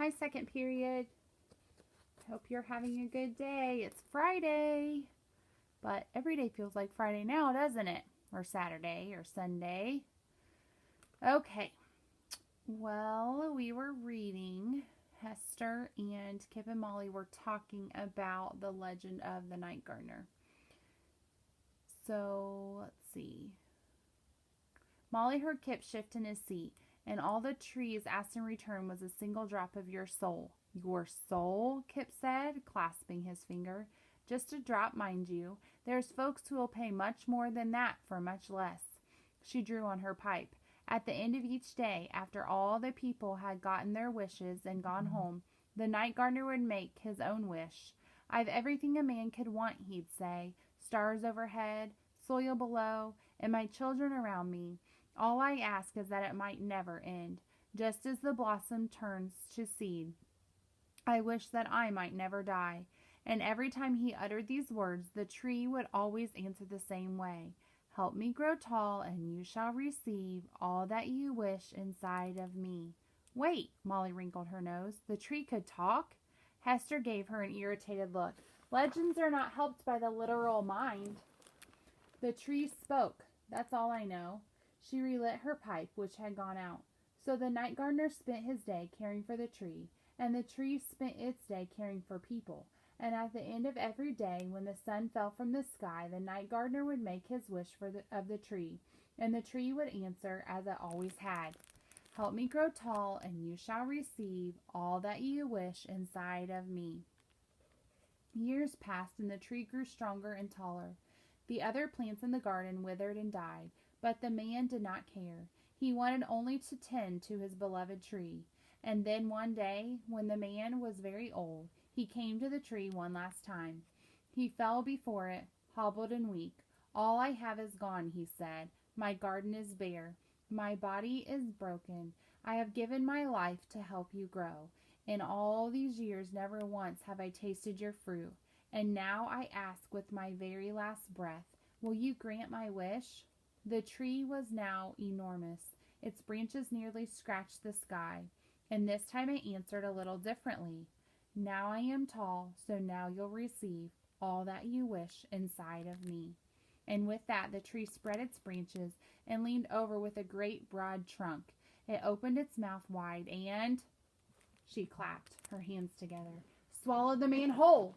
Hi, second period. Hope you're having a good day. It's Friday, but every day feels like Friday now, doesn't it? Or Saturday or Sunday. Okay, well, we were reading. Hester and Kip and Molly were talking about the legend of the Night Gardner. So, let's see. Molly heard Kip shift in his seat, and all the trees asked in return was a single drop of your soul. Your soul? Kip said, clasping his finger. Just a drop, mind you. There's folks who will pay much more than that for much less. She drew on her pipe. At the end of each day, after all the people had gotten their wishes and gone home, the night gardener would make his own wish. I've everything a man could want, he'd say. Stars overhead, soil below, and my children around me. All I ask is that it might never end, just as the blossom turns to seed. I wish that I might never die. And every time he uttered these words, the tree would always answer the same way. Help me grow tall, and you shall receive all that you wish inside of me. Wait, Molly wrinkled her nose. The tree could talk? Hester gave her an irritated look. Legends are not helped by the literal mind. The tree spoke. That's all I know. She relit her pipe, which had gone out. So the night gardener spent his day caring for the tree, and the tree spent its day caring for people. And at the end of every day, when the sun fell from the sky, the night gardener would make his wish of the tree, and the tree would answer as it always had. Help me grow tall, and you shall receive all that you wish inside of me. Years passed, and the tree grew stronger and taller. The other plants in the garden withered and died, but the man did not care. He wanted only to tend to his beloved tree. And then one day, when the man was very old, he came to the tree one last time. He fell before it, hobbled and weak. All I have is gone, he said. My garden is bare. My body is broken. I have given my life to help you grow. In all these years, never once have I tasted your fruit. And now I ask with my very last breath, will you grant my wish? The tree was now enormous. Its branches nearly scratched the sky. And this time it answered a little differently. Now I am tall, so now you'll receive all that you wish inside of me. And with that, the tree spread its branches and leaned over with a great broad trunk. It opened its mouth wide and, she clapped her hands together, swallowed the man whole.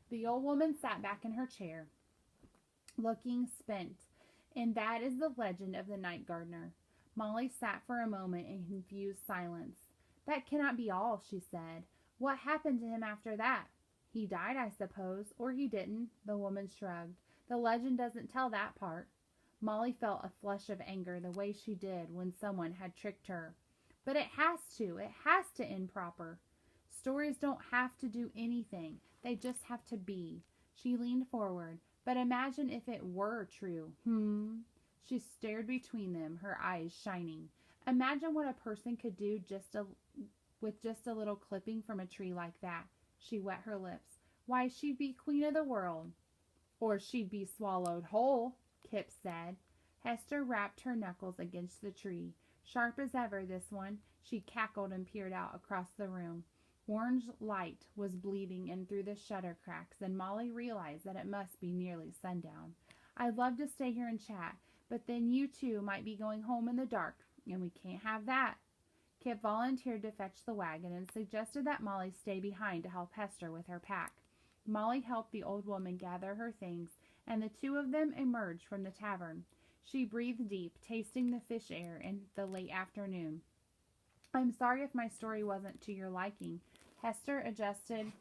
The old woman sat back in her chair, looking spent. And that is the legend of the night gardener. Molly sat for a moment in confused silence. That cannot be all, she said. What happened to him after that? He died, I suppose, or he didn't, the woman shrugged. The legend doesn't tell that part. Molly felt a flush of anger the way she did when someone had tricked her. But it has to end proper. Stories don't have to do anything. They just have to be. She leaned forward. But imagine if it were true. She stared between them, her eyes shining. Imagine what a person could do with just a little clipping from a tree like that. She wet her lips. Why, she'd be queen of the world. Or she'd be swallowed whole, Kip said. Hester rapped her knuckles against the tree. Sharp as ever, this one. She cackled and peered out across the room. Orange light was bleeding in through the shutter cracks, and Molly realized that it must be nearly sundown. I'd love to stay here and chat, but then you two might be going home in the dark, and we can't have that. Kip volunteered to fetch the wagon and suggested that Molly stay behind to help Hester with her pack. Molly helped the old woman gather her things, and the two of them emerged from the tavern. She breathed deep, tasting the fish air in the late afternoon. I'm sorry if my story wasn't to your liking. Hester adjusted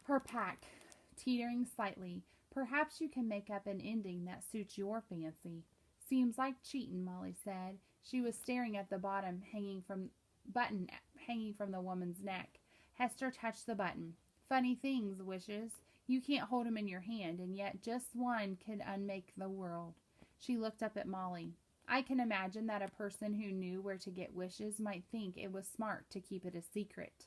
her pack, teetering slightly. Perhaps you can make up an ending that suits your fancy. Seems like cheatin', Molly said. She was staring at the bottom button hanging from the woman's neck. Hester touched the button. Funny things, wishes. You can't hold 'em in your hand, and yet just one could unmake the world. She looked up at Molly. I can imagine that a person who knew where to get wishes might think it was smart to keep it a secret.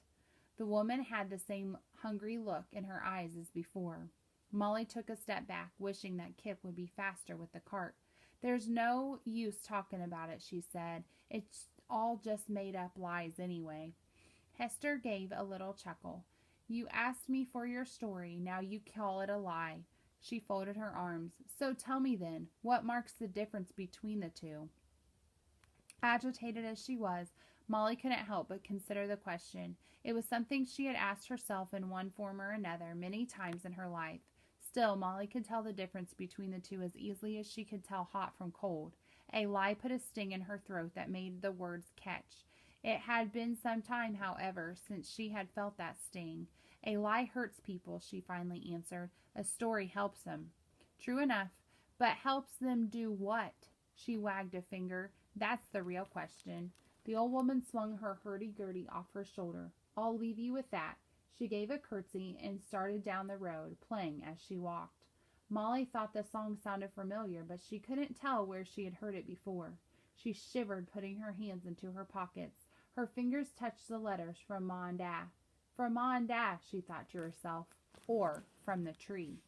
The woman had the same hungry look in her eyes as before. Molly took a step back, wishing that Kip would be faster with the cart. There's no use talking about it, she said. It's all just made up lies anyway. Hester gave a little chuckle. You asked me for your story, now you call it a lie. She folded her arms. So tell me then, what marks the difference between the two? Agitated as she was, Molly couldn't help but consider the question. It was something she had asked herself in one form or another many times in her life. Still, Molly could tell the difference between the two as easily as she could tell hot from cold. A lie put a sting in her throat that made the words catch. It had been some time, however, since she had felt that sting. A lie hurts people, she finally answered. A story helps them. True enough, but helps them do what? She wagged a finger. That's the real question. The old woman swung her hurdy-gurdy off her shoulder. I'll leave you with that. She gave a curtsy and started down the road, playing as she walked. Molly thought the song sounded familiar, but she couldn't tell where she had heard it before. She shivered, putting her hands into her pockets. Her fingers touched the letters from Ma and Dad. From Ma and Dad, she thought to herself, or from the tree.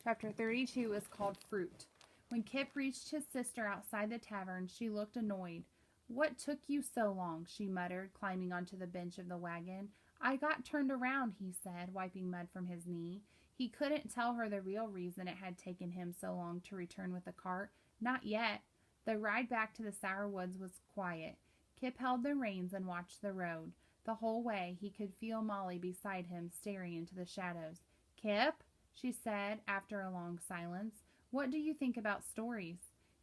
Chapter 32 is called Fruit. When Kip reached his sister outside the tavern, she looked annoyed. What took you so long? She muttered, climbing onto the bench of the wagon. I got turned around, he said, wiping mud from his knee. He couldn't tell her the real reason it had taken him so long to return with the cart. Not yet. The ride back to the Sour Woods was quiet. Kip held the reins and watched the road. The whole way he could feel Molly beside him, staring into the shadows. Kip, she said after a long silence, what do you think about stories?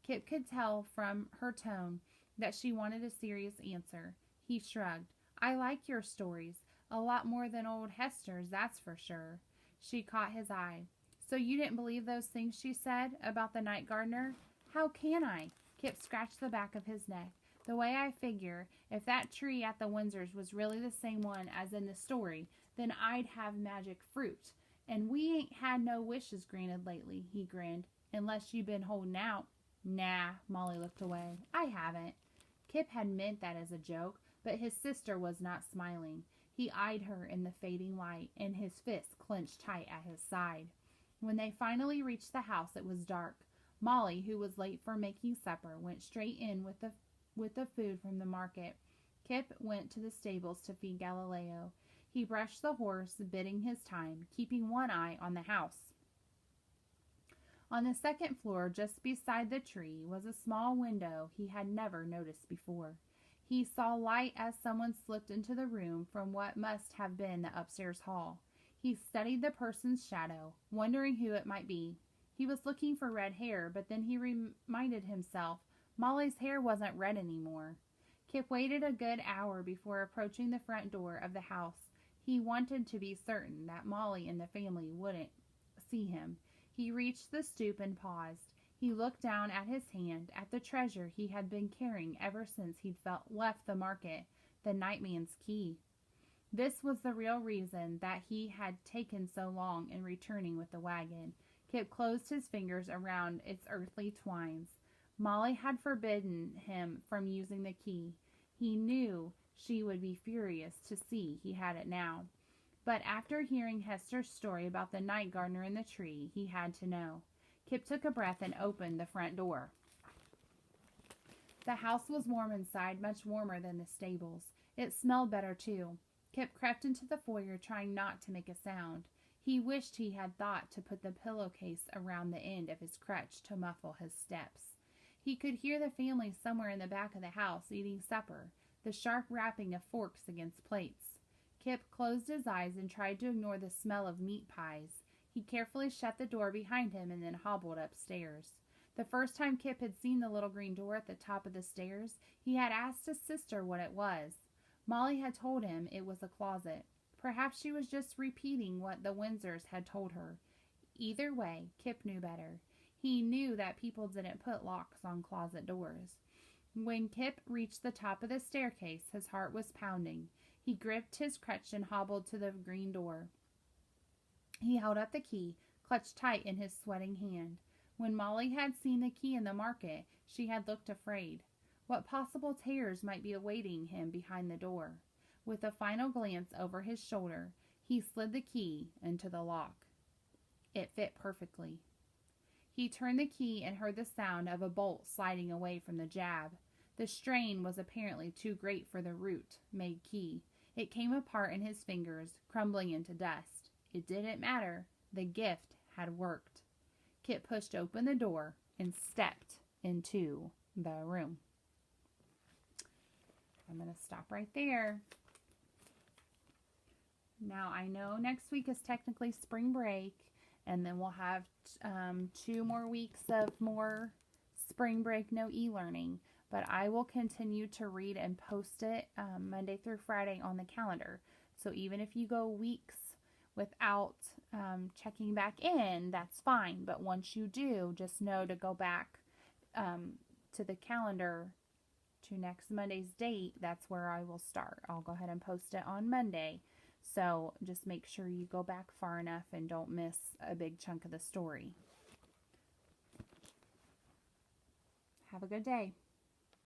Kip could tell from her tone that she wanted a serious answer. He shrugged. I like your stories. A lot more than old Hester's, that's for sure. She caught his eye. So you didn't believe those things she said about the night gardener? How can I? Kip scratched the back of his neck. The way I figure, if that tree at the Windsors was really the same one as in the story, then I'd have magic fruit. And we ain't had no wishes granted lately, he grinned. Unless you've been holding out. Nah, Molly looked away. I haven't. Kip had meant that as a joke, but his sister was not smiling. He eyed her in the fading light, and his fists clenched tight at his side. When they finally reached the house, it was dark. Molly, who was late for making supper, went straight in with the food from the market. Kip went to the stables to feed Galileo. He brushed the horse, biding his time, keeping one eye on the house. On the second floor, just beside the tree, was a small window he had never noticed before. He saw light as someone slipped into the room from what must have been the upstairs hall. He studied the person's shadow, wondering who it might be. He was looking for red hair, but then he reminded himself Molly's hair wasn't red anymore. Kip waited a good hour before approaching the front door of the house. He wanted to be certain that Molly and the family wouldn't see him. He reached the stoop and paused. He looked down at his hand, at the treasure he had been carrying ever since he'd left the market, the nightman's key. This was the real reason that he had taken so long in returning with the wagon. Kip closed his fingers around its earthly twines. Molly had forbidden him from using the key. He knew she would be furious to see he had it now. But after hearing Hester's story about the night gardener in the tree, he had to know. Kip took a breath and opened the front door. The house was warm inside, much warmer than the stables. It smelled better, too. Kip crept into the foyer, trying not to make a sound. He wished he had thought to put the pillowcase around the end of his crutch to muffle his steps. He could hear the family somewhere in the back of the house eating supper, the sharp rapping of forks against plates. Kip closed his eyes and tried to ignore the smell of meat pies. He carefully shut the door behind him and then hobbled upstairs. The first time Kip had seen the little green door at the top of the stairs, he had asked his sister what it was. Molly had told him it was a closet. Perhaps she was just repeating what the Windsors had told her. Either way, Kip knew better. He knew that people didn't put locks on closet doors. When Kip reached the top of the staircase, his heart was pounding. He gripped his crutch and hobbled to the green door. He held up the key, clutched tight in his sweating hand. When Molly had seen the key in the market, she had looked afraid. What possible terrors might be awaiting him behind the door? With a final glance over his shoulder, he slid the key into the lock. It fit perfectly. He turned the key and heard the sound of a bolt sliding away from the jab. The strain was apparently too great for the root, made key. It came apart in his fingers, crumbling into dust. It didn't matter. The gift had worked. Kit pushed open the door and stepped into the room. I'm going to stop right there. Now, I know next week is technically spring break, and then we'll have 2 more weeks of more spring break, no e-learning. But I will continue to read and post it Monday through Friday on the calendar. So even if you go weeks without checking back in, that's fine. But once you do, just know to go back to the calendar to next Monday's date. That's where I will start. I'll go ahead and post it on Monday. So just make sure you go back far enough and don't miss a big chunk of the story. Have a good day.